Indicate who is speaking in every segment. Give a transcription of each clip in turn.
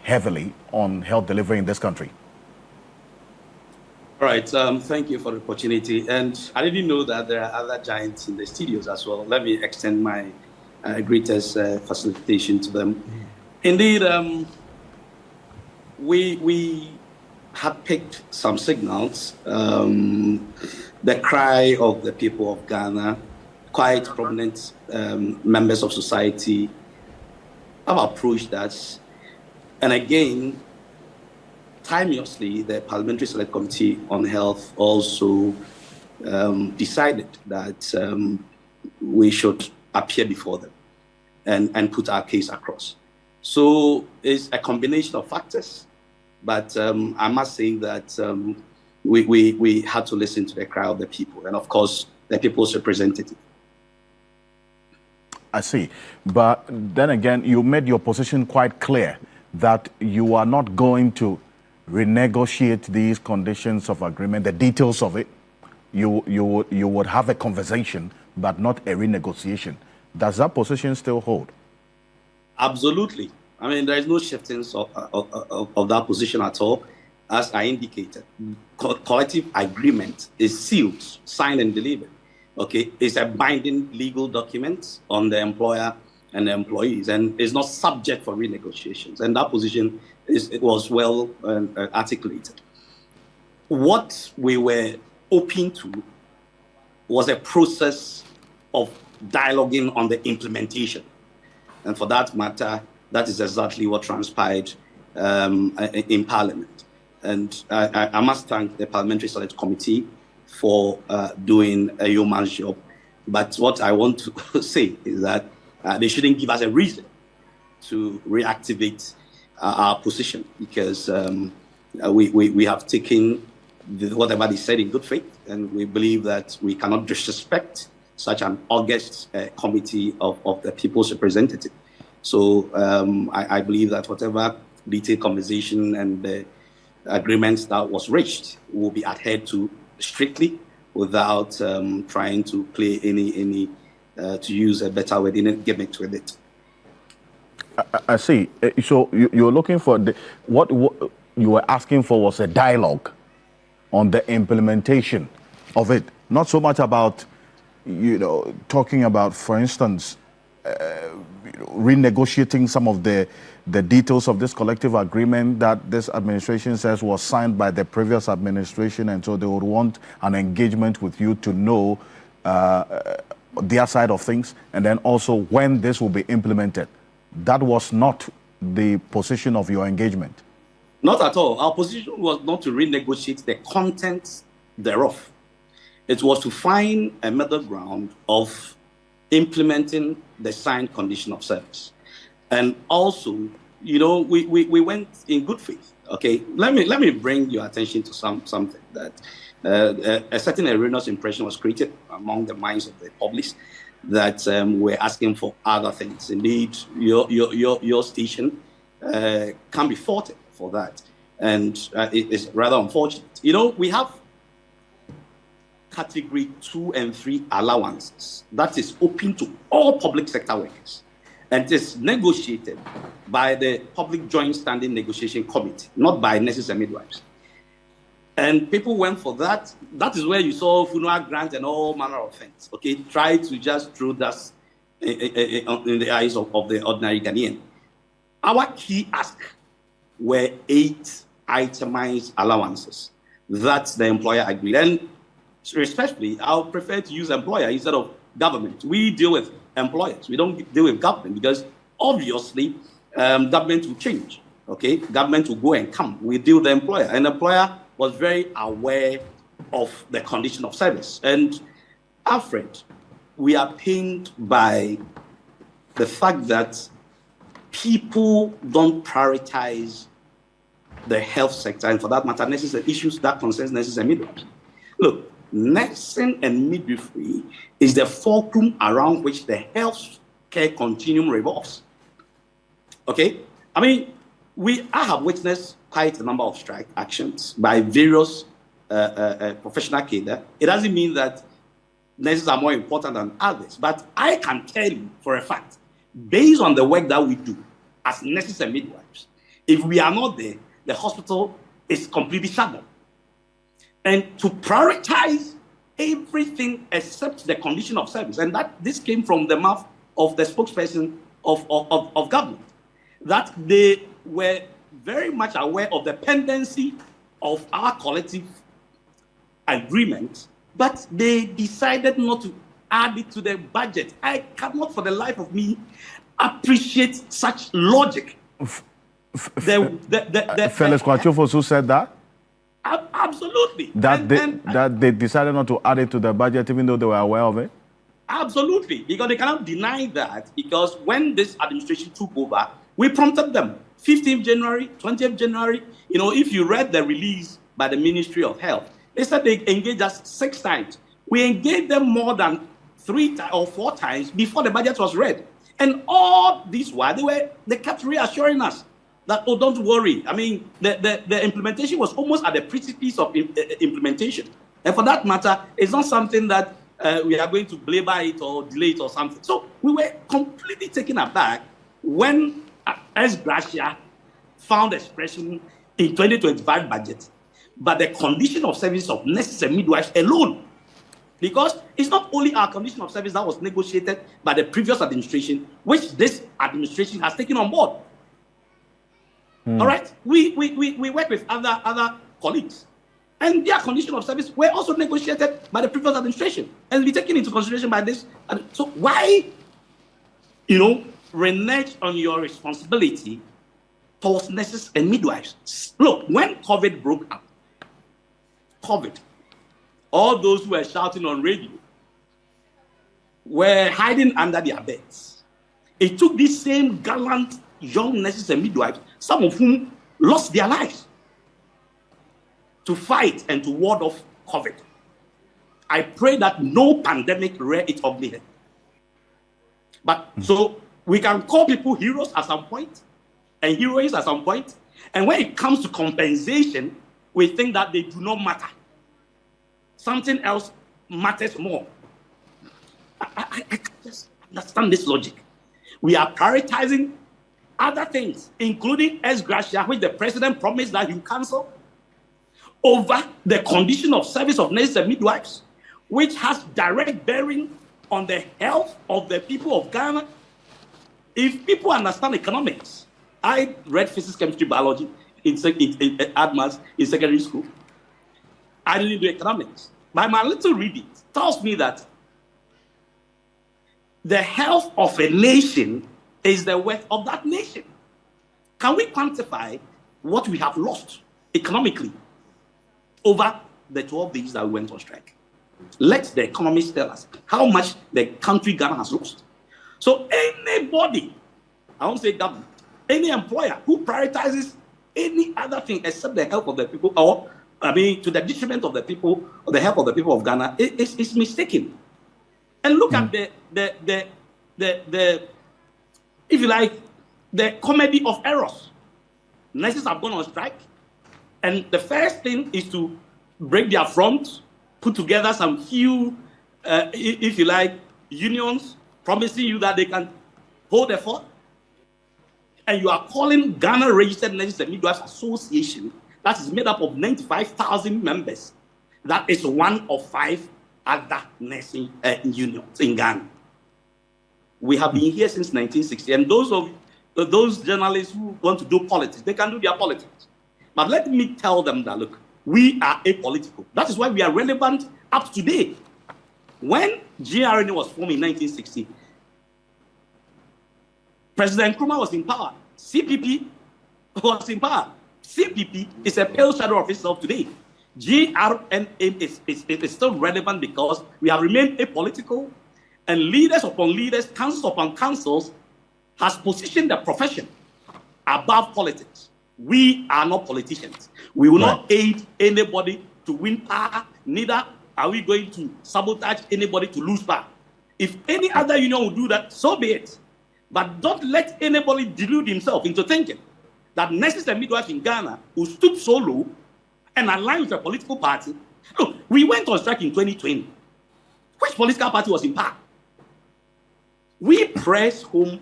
Speaker 1: heavily on health delivery in this country?
Speaker 2: All right, thank you for the opportunity. And I didn't know that there are other giants in the studios as well. Let me extend my greatest facilitation to them. Indeed, we had picked some signals. The cry of the people of Ghana, quite prominent members of society have approached us. And again, timeously, the Parliamentary Select Committee on Health also decided that we should appear before them and put our case across. So it's a combination of factors, but I must say that we had to listen to the cry of the people and, of course, the people's representative.
Speaker 1: I see. But then again, you made your position quite clear that you are not going to renegotiate these conditions of agreement, the details of it. You would have a conversation, but not a renegotiation. Does that position still hold?
Speaker 2: Absolutely. I mean, there is no shifting of that position at all. As I indicated, collective agreement is sealed, signed and delivered. Okay, it's a binding legal document on the employer and the employees, and is not subject for renegotiations. And that position was well articulated. What we were open to was a process of dialoguing on the implementation. And for that matter, that is exactly what transpired in Parliament. And I must thank the Parliamentary Select Committee for doing a yeoman's job. But what I want to say is that they shouldn't give us a reason to reactivate our position, because we have taken whatever they said in good faith, and we believe that we cannot disrespect such an august committee of the people's representative. So I believe that whatever detailed conversation and the agreements that was reached will be adhered to strictly, without trying to play any to use a better word, any gimmick with it.
Speaker 1: I see. So you're looking for what you were asking for was a dialogue on the implementation of it, not so much about talking about, for instance, renegotiating some of the details of this collective agreement that this administration says was signed by the previous administration, and so they would want an engagement with you to know their side of things, and then also when this will be implemented. That was not the position of your engagement.
Speaker 2: Not at all. Our position was not to renegotiate the contents thereof. It was to find a middle ground of implementing the signed condition of service. And also, we went in good faith. Okay, let me bring your attention to something that a certain erroneous impression was created among the minds of the public that we're asking for other things. Indeed, your station can be faulted for that, and it is rather unfortunate. We have category 2 and 3 allowances that is open to all public sector workers, and it is negotiated by the Public Joint Standing Negotiation Committee, not by nurses and midwives. And people went for that. That is where you saw funeral grants and all manner of things. Okay, try to just throw dust in the eyes of the ordinary Ghanaian. Our key ask were 8 itemized allowances that the employer agreed. And respectfully, I would prefer to use employer instead of government. We deal with employers. We don't deal with government, because obviously government will change. Okay, government will go and come. We deal with the employer, and the employer was very aware of the condition of service. And Alfred, we are pained by the fact that people don't prioritize the health sector, and for that matter, nurses and issues that concerns nurses and midwives. Look, nursing and midwifery is the fulcrum around which the health care continuum revolves. Okay? I mean, I have witnessed quite a number of strike actions by various professional cadre. It doesn't mean that nurses are more important than others, but I can tell you for a fact, based on the work that we do as nurses and midwives, If we are not there, the hospital is completely shut down. And to prioritize everything except the condition of service, and that this came from the mouth of the spokesperson of government, that they were very much aware of the pendency of our collective agreement, but they decided not to add it to the budget. I cannot for the life of me appreciate such logic.
Speaker 1: Felix Kwachofosu said that?
Speaker 2: Absolutely.
Speaker 1: That they decided not to add it to the budget even though they were aware of it?
Speaker 2: Absolutely, because they cannot deny that, because when this administration took over, we prompted them. 15th January, 20th January, if you read the release by the Ministry of Health, they said they engaged us 6 times. We engaged them more than 3 or 4 times before the budget was read. And all this while, they kept reassuring us that, oh, don't worry. I mean, the implementation was almost at the precipice of implementation. And for that matter, it's not something that we are going to belabor it or delay it or something. So we were completely taken aback when S. Gracia found expression in 2025 budget, but the condition of service of nurses and midwives alone, because it's not only our condition of service that was negotiated by the previous administration, which this administration has taken on board. All right, we work with other colleagues, and their condition of service were also negotiated by the previous administration and be taken into consideration by this. So why, renege on your responsibility towards nurses and midwives? Look, when COVID broke out, all those who were shouting on radio were hiding under their beds. It took these same gallant young nurses and midwives, some of whom lost their lives, to fight and to ward off COVID. I pray that no pandemic rear its ugly head. But so we can call people heroes at some point and heroines at some point. And when it comes to compensation, we think that they do not matter. Something else matters more. I just understand this logic. We are prioritizing other things, including S. Gracia, which the president promised that he would cancel, over the condition of service of nurses and midwives, which has direct bearing on the health of the people of Ghana. If people understand economics, I read physics, chemistry, biology in ADMAS in secondary school. I didn't do economics. But my little reading tells me that the health of a nation is the wealth of that nation. Can we quantify what we have lost economically over the 12 days that we went on strike? Let the economists tell us how much the country Ghana has lost. So anybody, I won't say government, any employer who prioritizes any other thing except the health of the people, or to the detriment of the people, or the health of the people of Ghana, is mistaken. And look at the if you like, the comedy of errors. Nurses have gone on strike, and the first thing is to break their front, put together some few, if you like, unions, promising you that they can hold the fort. And you are calling Ghana Registered Nurses and Midwives Association, that is made up of 95,000 members. That is one of 5 other nursing unions in Ghana. We have been here since 1960, and those journalists who want to do politics, they can do their politics. But let me tell them that, look, we are apolitical. That is why we are relevant up to date. When GRNMA was formed in 1960, President Nkrumah was in power. CPP was in power. CPP is a pale shadow of itself today. GRNMA is still relevant because we have remained apolitical, and leaders upon leaders, councils upon councils, has positioned the profession above politics. We are not politicians. We will not aid anybody to win power, neither are we going to sabotage anybody to lose power. If any other union will do that, so be it. But don't let anybody delude himself into thinking that nurses and midwives in Ghana who stood so low and aligned with a political party. Look, we went on strike in 2020. Which political party was in power? We pressed home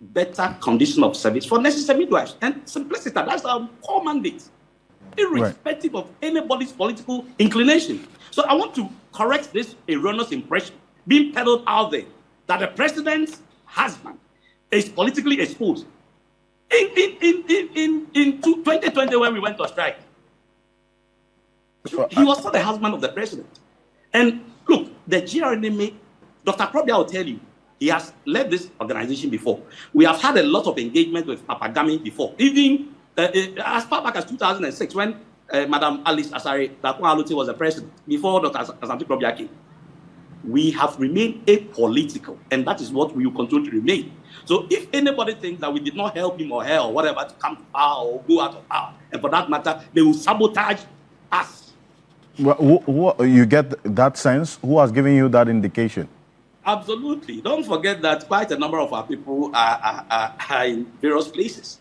Speaker 2: better condition of service for nurses and midwives. And simplicity, that's our core mandate, irrespective of anybody's political inclination. So I want to correct this erroneous impression being peddled out there that the president's husband is politically exposed. In 2020, when we went on strike, he was not the husband of the president. And look, the GRNMA, Dr. Probia will tell you, he has led this organization before. We have had a lot of engagement with Papagami before, even as far back as 2006, when Madam Alice Asare Dakwalute was the president, before Dr. Asante Probia came. We have remained apolitical, and that is what we will continue to remain. So if anybody thinks that we did not help him or her or whatever to come to power or go out of power, and for that matter, they will sabotage us.
Speaker 1: Well, you get that sense? Who has given you that indication?
Speaker 2: Absolutely. Don't forget that quite a number of our people are in various places.